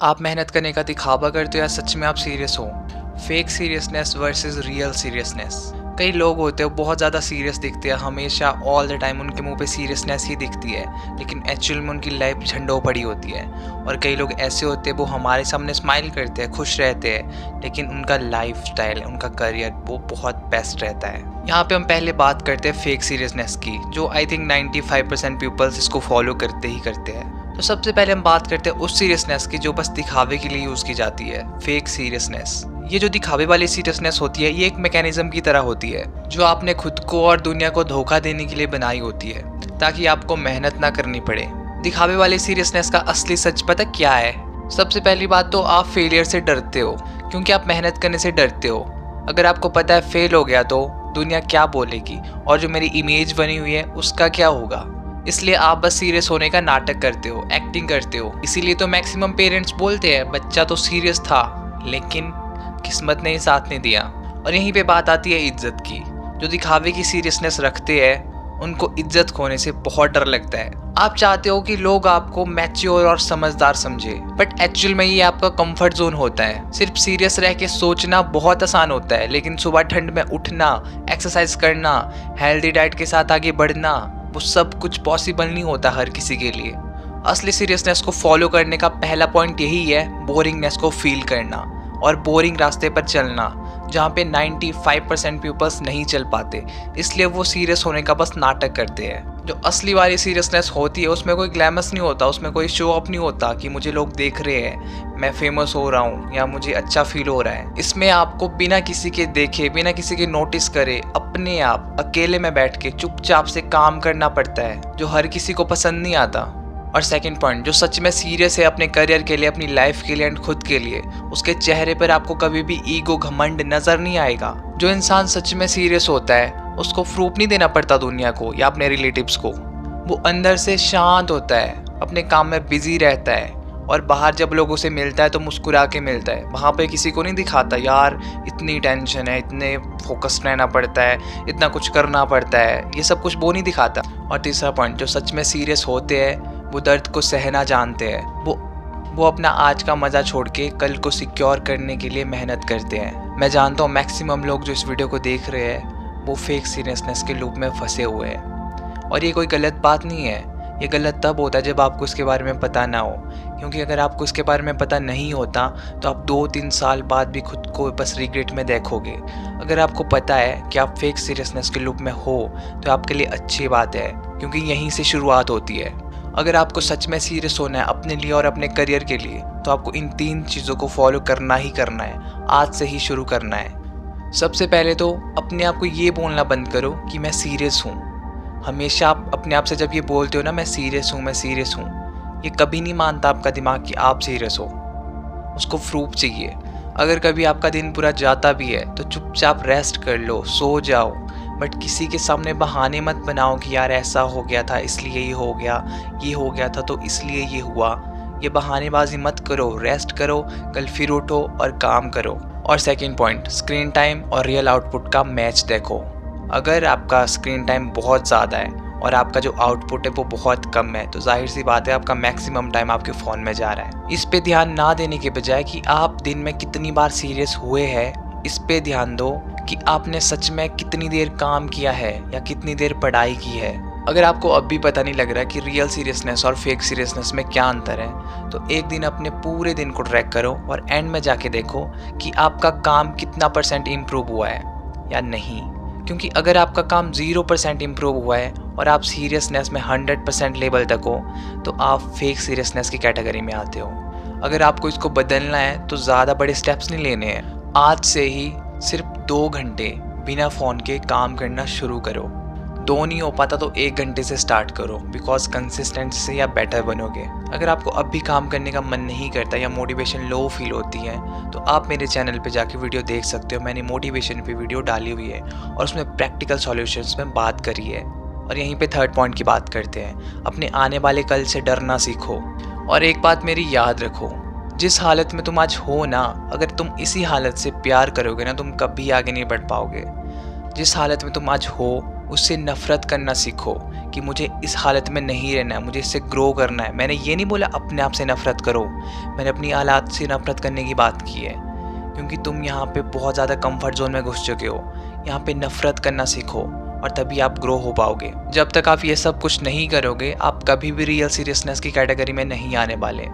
आप मेहनत करने का दिखावा करते हो या सच में आप सीरियस हो? Fake seriousness versus real seriousness. कई लोग होते हैं वो बहुत ज़्यादा सीरियस दिखते हैं, हमेशा ऑल द टाइम उनके मुंह पे सीरियसनेस ही दिखती है, लेकिन एक्चुअल में उनकी लाइफ झंडों पड़ी होती है। और कई लोग ऐसे होते हैं वो हमारे सामने स्माइल करते हैं, खुश रहते हैं, लेकिन उनका लाइफ स्टाइल, उनका करियर वो बहुत बेस्ट रहता है। यहाँ पे हम पहले बात करते हैं फेक सीरियसनेस की, जो आई थिंक 95% पीपल्स इसको फॉलो करते ही करते हैं। तो सबसे पहले हम बात करते हैं उस सीरियसनेस की जो बस दिखावे के लिए यूज़ की जाती है, फेक सीरियसनेस। ये जो दिखावे वाली सीरियसनेस होती है ये एक मैकेनिज्म की तरह होती है जो आपने खुद को और दुनिया को धोखा देने के लिए बनाई होती है, ताकि आपको मेहनत ना करनी पड़े। दिखावे वाली सीरियसनेस का असली सच पता क्या है? सबसे पहली बात तो आप फेलियर से डरते हो, क्योंकि आप मेहनत करने से डरते हो। अगर आपको पता है फेल हो गया तो दुनिया क्या बोलेगी, और जो मेरी इमेज बनी हुई है उसका क्या होगा, इसलिए आप बस सीरियस होने का नाटक करते हो, एक्टिंग करते हो। इसीलिए तो मैक्सिमम पेरेंट्स बोलते हैं बच्चा तो सीरियस था, लेकिन किस्मत ने ही साथ नहीं दिया। और यहीं पे बात आती है इज्जत की। जो दिखावे की सीरियसनेस रखते हैं उनको इज्जत खोने से बहुत डर लगता है। आप चाहते हो कि लोग आपको मैच्योर और समझदार समझे, बट एक्चुअल में ये आपका कंफर्ट जोन होता है। सिर्फ सीरियस रह के सोचना बहुत आसान होता है, लेकिन सुबह ठंड में उठना, एक्सरसाइज करना, हेल्दी डाइट के साथ आगे बढ़ना, वो सब कुछ पॉसिबल नहीं होता हर किसी के लिए। असली सीरियसनेस को फॉलो करने का पहला पॉइंट यही है, बोरिंगनेस को फील करना और बोरिंग रास्ते पर चलना, जहाँ पे 95% पीपल्स नहीं चल पाते, इसलिए वो सीरियस होने का बस नाटक करते हैं। जो असली वाली सीरियसनेस होती है उसमें कोई ग्लैमरस नहीं होता, उसमें कोई शो ऑफ नहीं होता कि मुझे लोग देख रहे हैं, मैं फेमस हो रहा हूँ या मुझे अच्छा फील हो रहा है। इसमें आपको बिना किसी के देखे, बिना किसी के नोटिस करे, अपने आप अकेले में बैठ के चुपचाप से काम करना पड़ता है, जो हर किसी को पसंद नहीं आता। और सेकंड पॉइंट, जो सच में सीरियस है अपने करियर के लिए, अपनी लाइफ के लिए एंड खुद के लिए, उसके चेहरे पर आपको कभी भी ईगो, घमंड नजर नहीं आएगा। जो इंसान सच में सीरियस होता है उसको प्रूफ नहीं देना पड़ता दुनिया को या अपने रिलेटिव्स को। वो अंदर से शांत होता है, अपने काम में बिजी रहता है, और बाहर जब लोगों से मिलता है तो मुस्कुरा के मिलता है। वहाँ पे किसी को नहीं दिखाता यार इतनी टेंशन है, इतने फोकस्ड रहना पड़ता है, इतना कुछ करना पड़ता है, ये सब कुछ वो नहीं दिखाता। और तीसरा पॉइंट, जो सच में सीरियस होते हैं वो दर्द को सहना जानते हैं। वो अपना आज का मज़ा छोड़ के कल को सिक्योर करने के लिए मेहनत करते हैं। मैं जानता हूँ मैक्सिमम लोग जो इस वीडियो को देख रहे हैं वो फेक सीरियसनेस के लूप में फंसे हुए हैं, और ये कोई गलत बात नहीं है। ये गलत तब होता है जब आपको इसके बारे में पता ना हो, क्योंकि अगर आपको इसके बारे में पता नहीं होता तो आप 2-3 साल बाद भी खुद को बस रिग्रेट में देखोगे। अगर आपको पता है कि आप फेक सीरियसनेस के लूप में हो तो आपके लिए अच्छी बात है, क्योंकि यहीं से शुरुआत होती है। अगर आपको सच में सीरियस होना है अपने लिए और अपने करियर के लिए, तो आपको इन 3 चीज़ों को फॉलो करना ही करना है, आज से ही शुरू करना है। सबसे पहले तो अपने आप को ये बोलना बंद करो कि मैं सीरियस हूँ। हमेशा आप अपने आप से जब ये बोलते हो ना मैं सीरियस हूँ, मैं सीरियस हूँ, ये कभी नहीं मानता आपका दिमाग कि आप सीरियस हो। उसको प्रूफ चाहिए। अगर कभी आपका दिन पूरा जाता भी है तो चुपचाप रेस्ट कर लो, सो जाओ, बट किसी के सामने बहाने मत बनाओ कि यार ऐसा हो गया था इसलिए ये हो गया था तो इसलिए ये हुआ। ये बहानेबाजी मत करो, रेस्ट करो, कल फिर उठो और काम करो। और सेकंड पॉइंट, स्क्रीन टाइम और रियल आउटपुट का मैच देखो। अगर आपका स्क्रीन टाइम बहुत ज़्यादा है और आपका जो आउटपुट है वो बहुत कम है, तो जाहिर सी बात है आपका मैक्सिमम टाइम आपके फ़ोन में जा रहा है। इस पे ध्यान ना देने के बजाय कि आप दिन में कितनी बार सीरियस हुए हैं, इस पे ध्यान दो कि आपने सच में कितनी देर काम किया है या कितनी देर पढ़ाई की है। अगर आपको अब भी पता नहीं लग रहा कि रियल सीरियसनेस और फेक सीरियसनेस में क्या अंतर है, तो एक दिन अपने पूरे दिन को ट्रैक करो और एंड में जाके देखो कि आपका काम कितना % इम्प्रूव हुआ है या नहीं। क्योंकि अगर आपका काम 0% इम्प्रूव हुआ है और आप सीरियसनेस में 100% लेवल तक हो, तो आप फेक सीरियसनेस की कैटेगरी में आते हो। अगर आपको इसको बदलना है तो ज़्यादा बड़े स्टेप्स नहीं लेने हैं। आज से ही सिर्फ 2 घंटे बिना फ़ोन के काम करना शुरू करो। 2 नहीं हो पाता तो 1 घंटे से स्टार्ट करो, बिकॉज कंसिस्टेंसी से आप बेटर बनोगे। अगर आपको अब भी काम करने का मन नहीं करता या मोटिवेशन लो फील होती है, तो आप मेरे चैनल पे जाके वीडियो देख सकते हो। मैंने मोटिवेशन पे वीडियो डाली हुई है और उसमें प्रैक्टिकल सॉल्यूशंस में बात करी है। और यहीं पे थर्ड पॉइंट की बात करते हैं, अपने आने वाले कल से डरना सीखो। और एक बात मेरी याद रखो, जिस हालत में तुम आज हो ना, अगर तुम इसी हालत से प्यार करोगे ना, तुम कभी आगे नहीं बढ़ पाओगे। जिस हालत में तुम आज हो उससे नफरत करना सीखो कि मुझे इस हालत में नहीं रहना है, मुझे इससे ग्रो करना है। मैंने ये नहीं बोला अपने आप से नफ़रत करो, मैंने अपनी हालात से नफ़रत करने की बात की है, क्योंकि तुम यहाँ पे बहुत ज़्यादा कंफर्ट जोन में घुस चुके हो। यहाँ पे नफ़रत करना सीखो और तभी आप ग्रो हो पाओगे। जब तक आप ये सब कुछ नहीं करोगे, आप कभी भी रियल सीरियसनेस की कैटेगरी में नहीं आने वाले।